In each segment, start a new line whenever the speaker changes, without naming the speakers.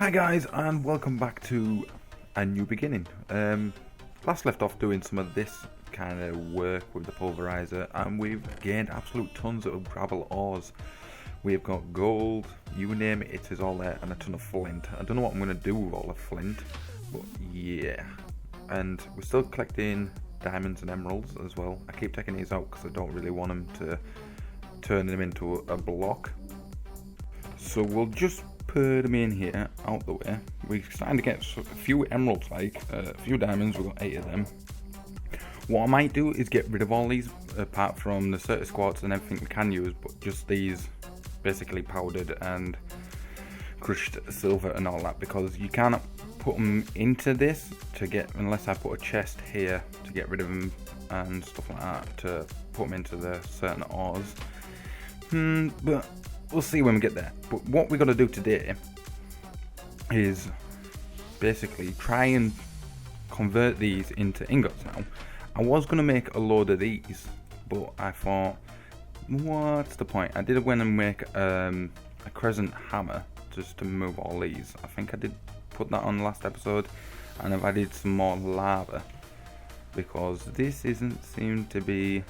Hi guys, and welcome back to a new beginning. Last left off doing some of this kind of work with the pulverizer, and we've gained absolute tons of gravel ores. We've got gold, you name it, it is all there, and a ton of flint. I don't know what I'm going to do with all the flint, but yeah. And we're still collecting diamonds and emeralds as well. I keep taking these out because I don't really want them to turn them into a block. So we'll just put them in here, out the way. We're starting to get a few emeralds, like a few diamonds. We've got 8 of them. What I might do is get rid of all these, apart from the certus quartz and everything we can use, but just these basically powdered and crushed silver and all that, because you cannot put them into this to get, unless I put a chest here to get rid of them and stuff like that, to put them into the certain ores. But we'll see when we get there. But what we're going to do today is basically try and convert these into ingots now. I was going to make a load of these, but I thought, what's the point? I did went and make a crescent hammer just to move all these. I think I did put that on the last episode, and I've added some more lava because this isn't seem to be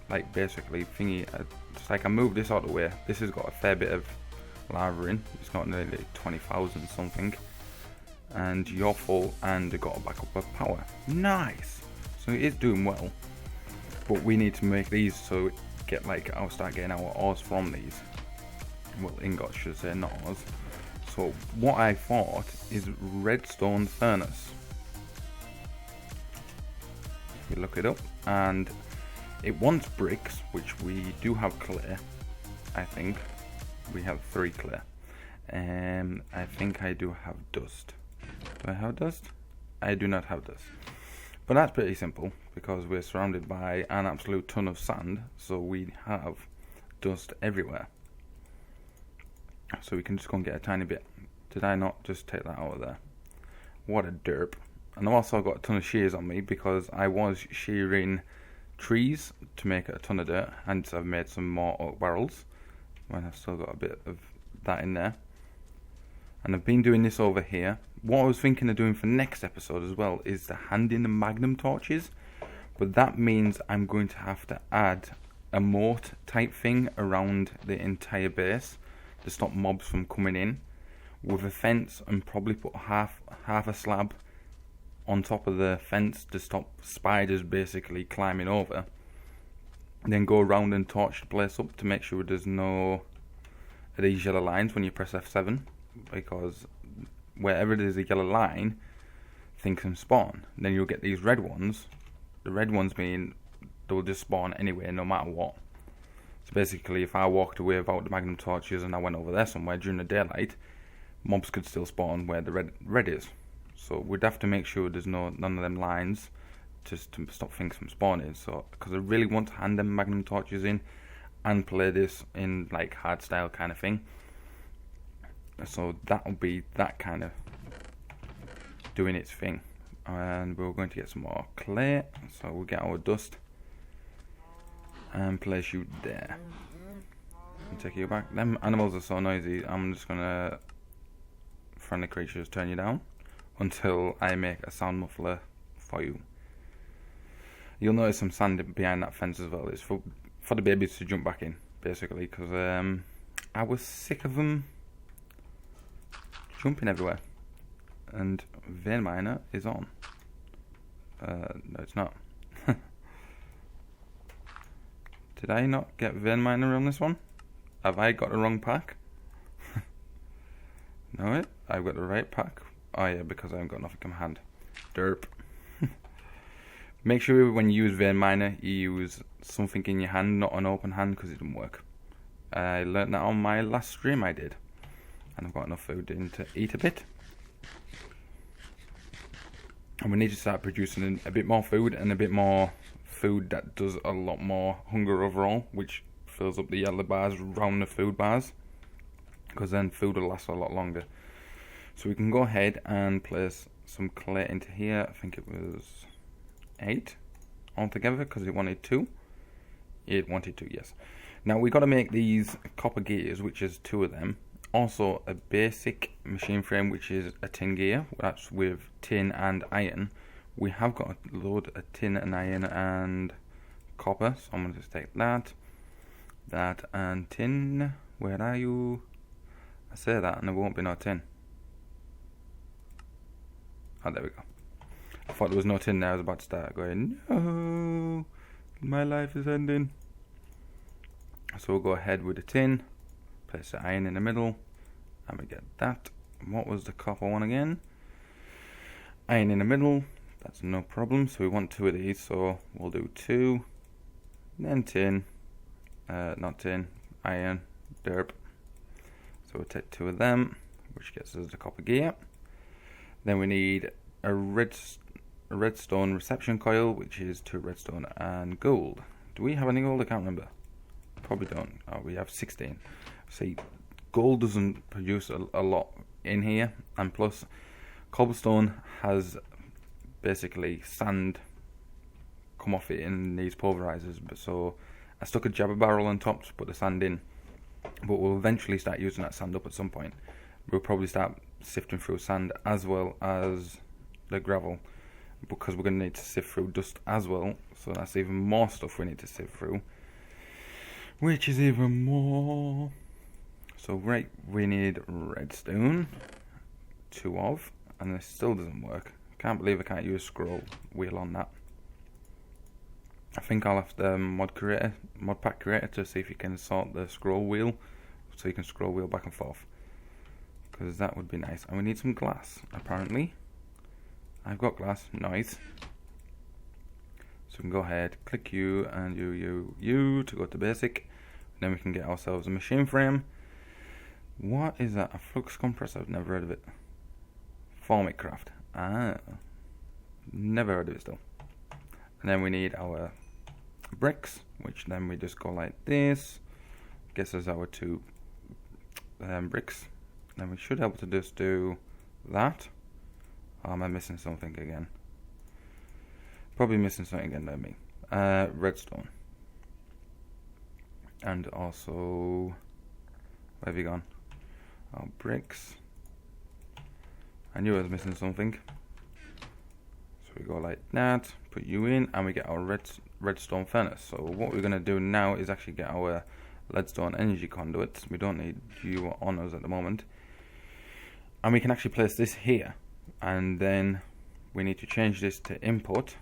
like basically thingy. It's like I moved this out of the way. This has got a fair bit of lava in. It's got nearly 20,000 something, and you're full, and it got a backup of power. Nice. So it is doing well, but we need to make these so get like I'll start getting our ores from these. Well, ingots should say, not ores. So what I thought is Redstone Furnace. We look it up, and it wants bricks, which we do have clay. I think we have 3 clay. I think I do have dust. Do I have dust? I do not have dust. But that's pretty simple because we're surrounded by an absolute ton of sand, so we have dust everywhere. So we can just go and get a tiny bit. Did I not just take that out of there? What a derp. And I've also got a ton of shears on me because I was shearing trees to make a ton of dirt, hence I've made some more oak barrels, and I've still got a bit of that in there. And I've been doing this over here. What I was thinking of doing for next episode as well is to hand in the magnum torches, but that means I'm going to have to add a moat type thing around the entire base to stop mobs from coming in, with a fence, and probably put half a slab on top of the fence to stop spiders basically climbing over. Then go around and torch the place up to make sure there's no of these yellow lines when you press F7, because wherever there's a yellow line, things can spawn. Then you'll get these red ones. The red ones mean they'll just spawn anyway, no matter what. So basically, if I walked away without the magnum torches and I went over there somewhere during the daylight, mobs could still spawn where the red is. So we'd have to make sure there's none of them lines just to stop things from spawning. So because I really want to hand them magnum torches in and play this in like hard style kind of thing. So that'll be that kind of doing its thing. And we're going to get some more clay. So we'll get our dust and place you there. And take you back. Them animals are so noisy. I'm just gonna friendly creatures turn you down until I make a sound muffler for you. You'll notice some sand behind that fence as well. It's for the babies to jump back in, basically, because I was sick of them jumping everywhere. And vein miner is on. No, it's not. Did I not get vein miner on this one? Have I got the wrong pack? No, wait, I've got the right pack. Oh yeah, because I haven't got nothing in my hand. Derp. Make sure when you use vein miner, you use something in your hand, not an open hand, because it doesn't work. I learnt that on my last stream I did. And I've got enough food in to eat a bit. And we need to start producing a bit more food, and a bit more food that does a lot more hunger overall, which fills up the yellow bars around the food bars, because then food will last a lot longer. So we can go ahead and place some clay into here. I think it was 8 altogether, because it wanted 2. It wanted 2, yes. Now we got to make these copper gears, which is 2 of them, also a basic machine frame, which is a tin gear. That's with tin and iron. We have got a load of tin and iron and copper, so I'm going to just take that and tin. Where are you? I say that and there won't be no tin. Oh, there we go. I thought there was no tin there. I was about to start going, no, my life is ending. So we'll go ahead with the tin, place the iron in the middle, and we get that. What was the copper one again? Iron in the middle, that's no problem. So we want 2 of these, so we'll do 2, then tin, not tin, iron, derp. So we'll take 2 of them, which gets us the copper gear. Then we need a redstone reception coil, which is 2 redstone and gold. Do we have any gold? I can't remember. Probably don't. Oh, we have 16. See, gold doesn't produce a lot in here, and plus cobblestone has basically sand come off it in these pulverizers. But so I stuck a jabber barrel on top to put the sand in, but we'll eventually start using that sand up at some point. We'll probably start sifting through sand as well as the gravel, because we're going to need to sift through dust as well. So that's even more stuff we need to sift through, which is even more. So right, we need redstone, 2 of, and this still doesn't work. Can't believe I can't use scroll wheel on that. I think I'll have to mod pack creator to see if you can sort the scroll wheel, so you can scroll wheel back and forth, because that would be nice. And we need some glass, apparently. I've got glass, nice. So we can go ahead, click U and U to go to basic. And then we can get ourselves a machine frame. What is that? A flux compressor? I've never heard of it. Formic craft. Ah, never heard of it still. And then we need our bricks, which then we just go like this. Guess there's our 2 bricks. Then we should be able to just do that. Or am I missing something again? Probably missing something again, don't me. Redstone. And also, where have you gone? Our bricks. I knew I was missing something. So we go like that, put you in, and we get our redstone furnace. So what we're going to do now is actually get our leadstone energy conduits. We don't need you on us at the moment. And we can actually place this here. And then we need to change this to input.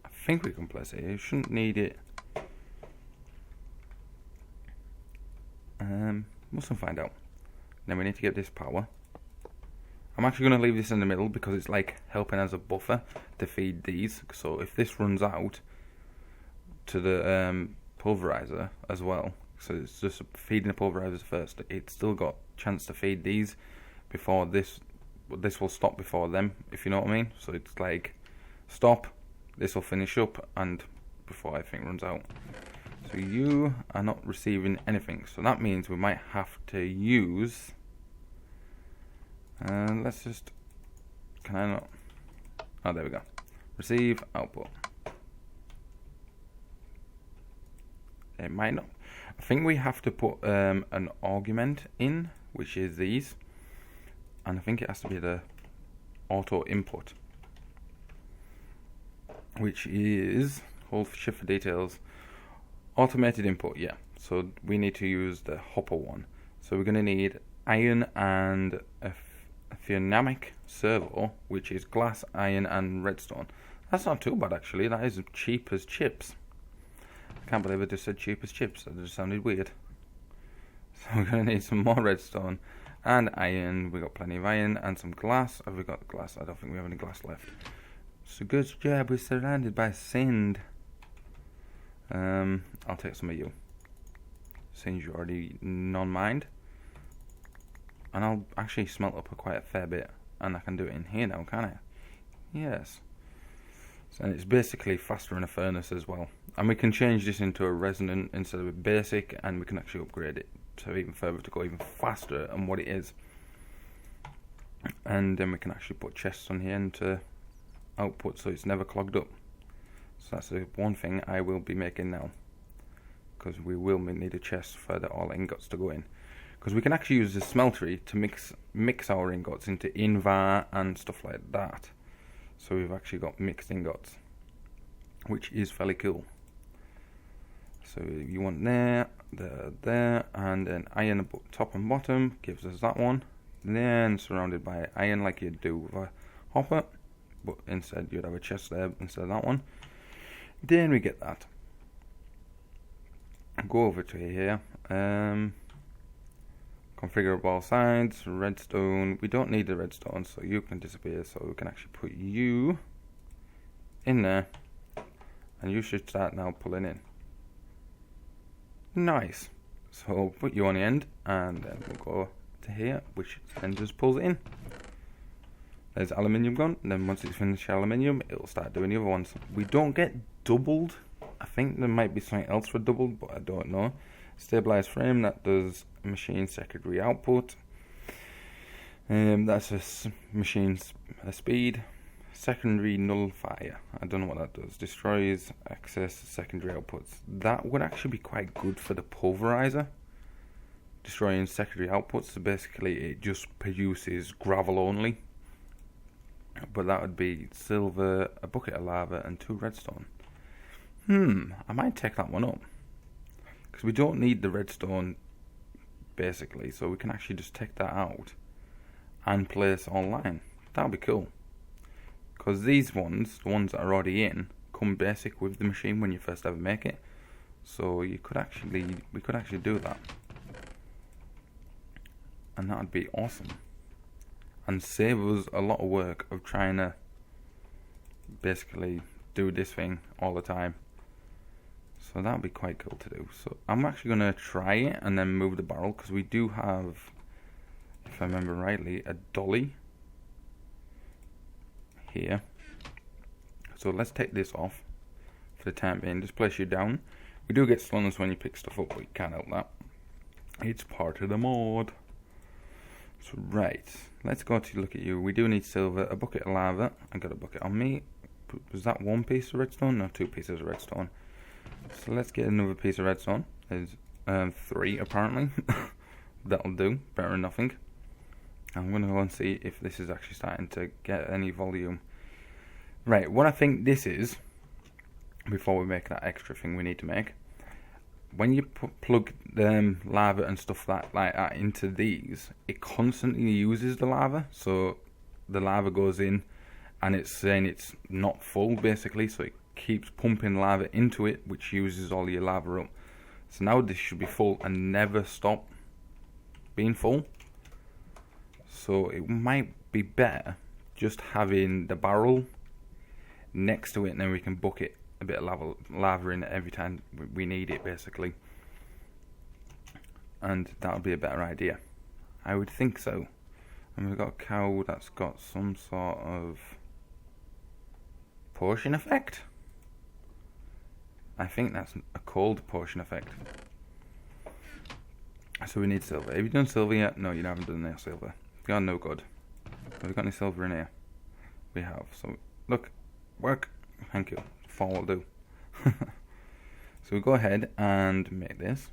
I think we can place it here. You shouldn't need it. Mustn't find out. Then we need to get this power. I'm actually going to leave this in the middle because it's like helping as a buffer to feed these. So if this runs out to the pulverizer as well, so it's just feeding the pulverizers first, it's still got chance to feed these before this will stop before them, if you know what I mean. So it's like stop, this will finish up, and before everything runs out. So you are not receiving anything, so that means we might have to use let's just, can I not, oh there we go, receive output. It might not. I think we have to put an argument in, which is these, and I think it has to be the auto input, which is, hold shift for details, automated input. Yeah, so we need to use the hopper one. So we're going to need iron and a dynamic servo, which is glass, iron and redstone. That's not too bad actually. That is cheap as chips. I can't believe I just said cheap as chips. That just sounded weird. So we're going to need some more redstone and iron. We got plenty of iron and some glass. Have we got glass? I don't think we have any glass left. So good job. We're surrounded by sand. I'll take some of you, since you already non-mind. And I'll actually smelt up quite a fair bit, and I can do it in here now, can't I? Yes. So, and it's basically faster in a furnace as well. And we can change this into a resonant instead of a basic, and we can actually upgrade it to even further to go even faster than what it is. And then we can actually put chests on here into output so it's never clogged up. So that's the one thing I will be making now, because we will need a chest for all ingots to go in. because we can actually use the smeltery to mix our ingots into invar and stuff like that. So we've actually got mixed ingots, which is fairly cool. So you want there, and then iron top and bottom gives us that one. Then surrounded by iron like you'd do with a hopper, but instead you'd have a chest there instead of that one. Then we get that. Go over to here. Configurable sides, redstone. We don't need the redstone, so you can disappear. So we can actually put you in there, and you should start now pulling in. Nice. So put you on the end, and then we'll go to here, which then just pulls it in. There's aluminium gone, and then once it's finished aluminium, it'll start doing the other ones. We don't get doubled. I think there might be something else for doubled, but I don't know. Stabilized frame, that does machine secondary output. That's a machine's speed. Secondary nullifier, I don't know what that does. Destroys excess secondary outputs. That would actually be quite good for the pulverizer. Destroying secondary outputs, so basically it just produces gravel only. But that would be silver, a bucket of lava, and 2 redstone. I might take that one up, because we don't need the redstone basically, so we can actually just take that out and place online. That would be cool, because these ones, the ones that are already in, come basic with the machine when you first ever make it. So we could actually do that, and that would be awesome, and save us a lot of work of trying to basically do this thing all the time. So that would be quite cool to do. So I'm actually going to try it and then move the barrel, because we do have, if I remember rightly, a dolly here. So let's take this off for the time being. Just place you down. We do get stunners when you pick stuff up, but you can't help that. It's part of the mod. So right, let's go to look at you. We do need silver, a bucket of lava. I got a bucket on me. Was that 1 piece of redstone? No, 2 pieces of redstone. So let's get another piece of redstone. There's 3 apparently. That'll do, better than nothing. I'm going to go and see if this is actually starting to get any volume. Right, what I think this is, before we make that extra thing we need to make, when you plug the lava and stuff like that into these, it constantly uses the lava. So the lava goes in and it's saying it's not full basically, so it keeps pumping lava into it, which uses all your lava up. So now this should be full and never stop being full. So it might be better just having the barrel next to it, and then we can bucket a bit of lava in it every time we need it basically, and that would be a better idea, I would think so. And we've got a cow that's got some sort of potion effect. I think that's a cold potion effect. So we need silver. Have you done silver yet? No, you haven't done any silver. You're no good. Have we got any silver in here? We have. So look, work. Thank you. 4 will do. So we go ahead and make this,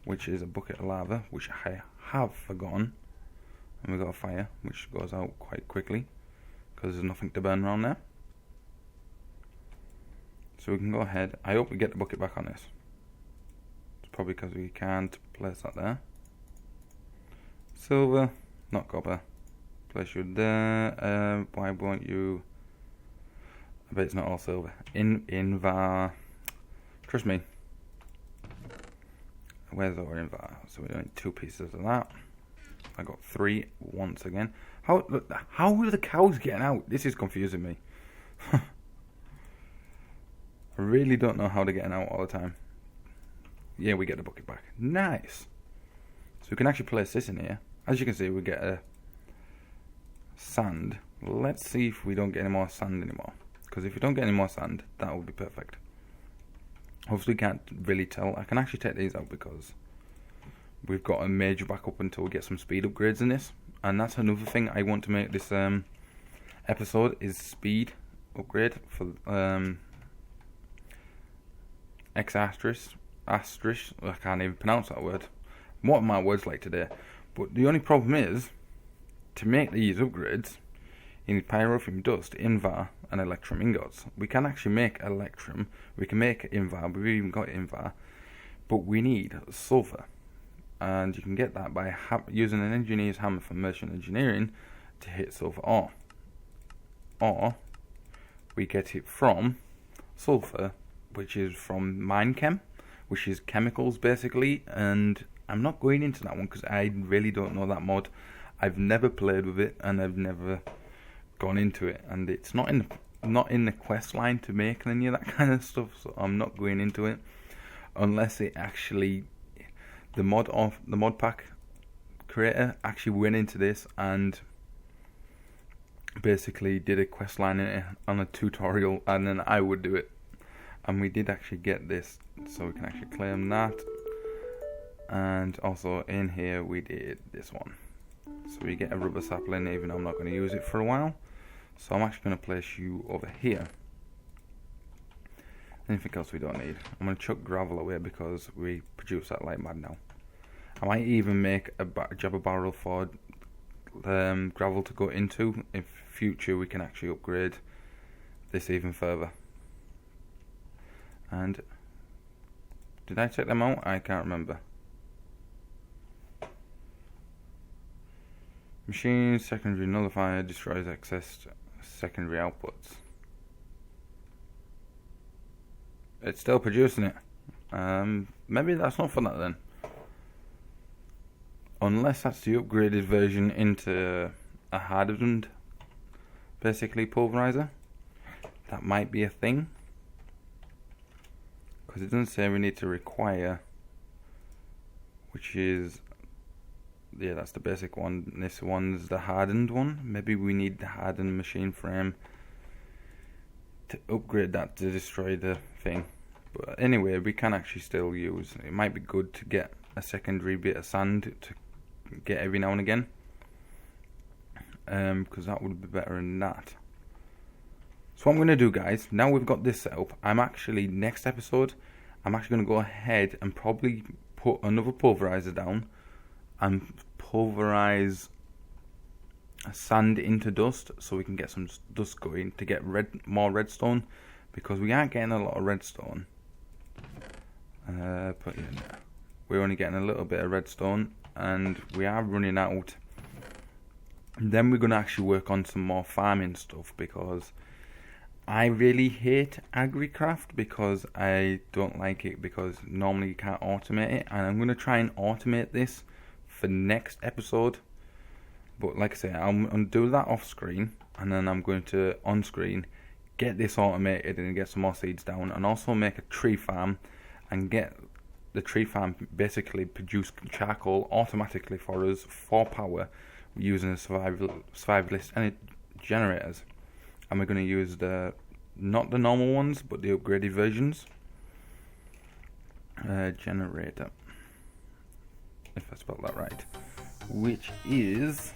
which is a bucket of lava, which I have forgotten. And we got a fire, which goes out quite quickly because there's nothing to burn around there. So we can go ahead. I hope we get the bucket back on this. It's probably because we can't place that there. Silver, not copper. Place you there. Why won't you? I bet it's not all silver. Invar. Trust me. Where's our invar? So we're doing 2 pieces of that. I got 3 once again. How are the cows getting out? This is confusing me. I really don't know how they're getting out all the time. Yeah, we get the bucket back. Nice. So we can actually place this in here. As you can see, we get a sand. Let's see if we don't get any more sand anymore. Because if we don't get any more sand, that would be perfect. Obviously, can't really tell. I can actually take these out because we've got a major backup until we get some speed upgrades in this. And that's another thing I want to make this episode is speed upgrade for X asterisk. I can't even pronounce that word. what my words like today. But the only problem is, to make these upgrades, you need pyrophene dust, invar, and electrum ingots. We can actually make electrum, we can make invar, we've even got invar, but we need sulfur. And you can get that by using an engineer's hammer from merchant engineering to hit sulfur ore. Or we get it from sulfur, which is from Minechem, which is chemicals basically, and I'm not going into that one because I really don't know that mod. I've never played with it and I've never gone into it, and it's not in the quest line to make any of that kind of stuff, so I'm not going into it unless it actually the mod pack creator actually went into this and basically did a quest line in it on a tutorial, and then I would do it. And we did actually get this, so we can actually claim that. And also in here we did this one, so we get a rubber sapling, even though I'm not going to use it for a while. So I'm actually going to place you over here. Anything else we don't need? I'm going to chuck gravel away because we produce that like mad now. I might even make a jabber barrel for gravel to go into. In future we can actually upgrade this even further. And did I take them out? I can't remember. Machine secondary nullifier destroys excess secondary outputs. It's still producing it. Maybe that's not for that then. Unless that's the upgraded version into a hardened, basically pulverizer. That might be a thing. Because it doesn't say we need to require, which is, yeah, that's the basic one. This one's the hardened one. Maybe we need the hardened machine frame to upgrade that to destroy the thing. But anyway, we can actually still use, it might be good to get a secondary bit of sand to get every now and again, because that would be better than that. So what I'm going to do, guys, now we've got this set up, next episode I'm actually going to go ahead and probably put another pulverizer down and pulverize sand into dust, so we can get some dust going to get more redstone, because we aren't getting a lot of redstone. Put it in there. We're only getting a little bit of redstone and we are running out. And then we're going to actually work on some more farming stuff, because I really hate AgriCraft because I don't like it, because normally you can't automate it, and I'm going to try and automate this for next episode. But like I say, I'm going to do that off screen, and then I'm going to on screen get this automated and get some more seeds down, and also make a tree farm and get the tree farm basically produce charcoal automatically for us for power using the survivalist energy generators. And we're going to use not the normal ones but the upgraded versions. Generator, if I spelled that right, which is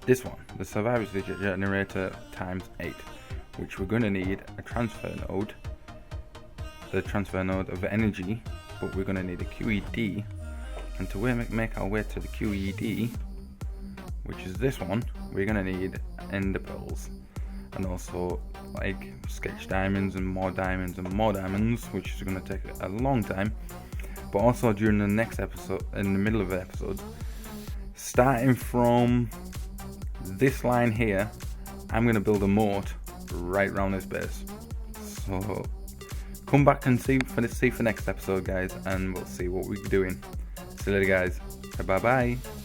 this one, the survivalist generator times 8, which we're going to need a transfer node, the transfer node of energy, but we're going to need a QED, and to make our way to the QED, which is this one, we're going to need ender pearls, and also like sketch diamonds and more diamonds and more diamonds, which is going to take a long time. But also during the next episode, in the middle of the episode, starting from this line here, I'm going to build a moat right around this base. So come back and see for next episode, guys, and we'll see what we're doing. See you later, guys. Bye bye.